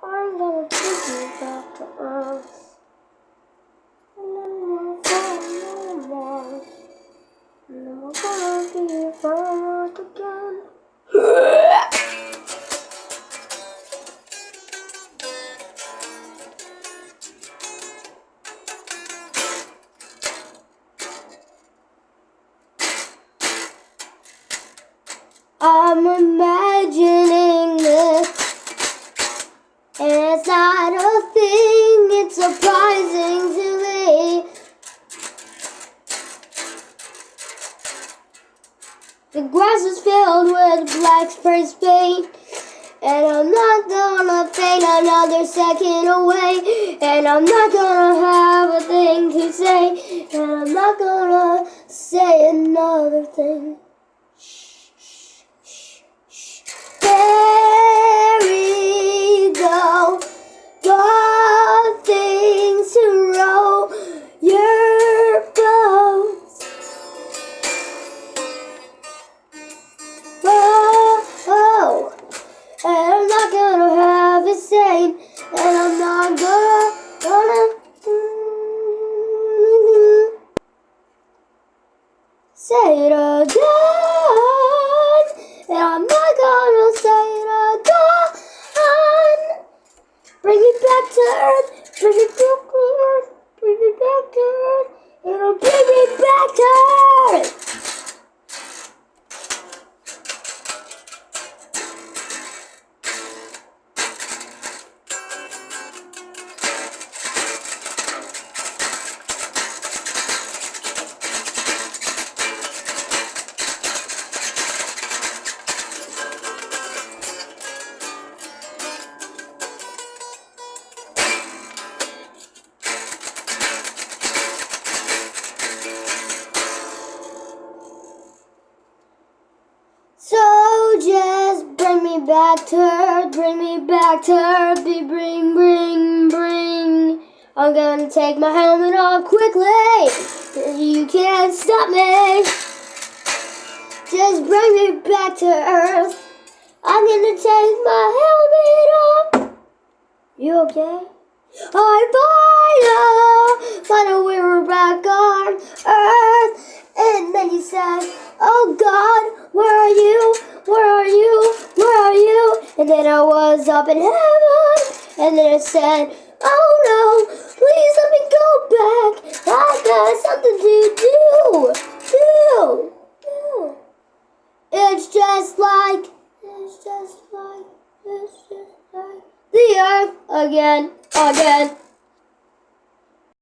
I'm gonna take you back to Earth. And then we'll fall no more. And then we're gonna be found again. I'm imagining this, and it's not a thing, it's surprising to me. The grass is filled with black spray paint, and I'm not gonna fade another second away, and I'm not gonna have a thing to say, and I'm not gonna say another thing. There we go, the things to row your boat. Whoa, and I'm not gonna have a say, and I'm not gonna say it again. And I'm not gonna say it again. Bring me back to Earth, bring me back to Earth, bring me back to Earth, and it'll bring me back to Earth. So just bring me back to Earth, bring me back to Earth, bring. I'm gonna take my helmet off quickly, you can't stop me. Just bring me back to Earth, I'm gonna take my helmet off. You okay? Finally we were back on Earth, and then you said, oh God, where are you? Where are you? Where are you? And then I was up in heaven, and then it said, oh no, please let me go back. I got something to do. It's just like the Earth again.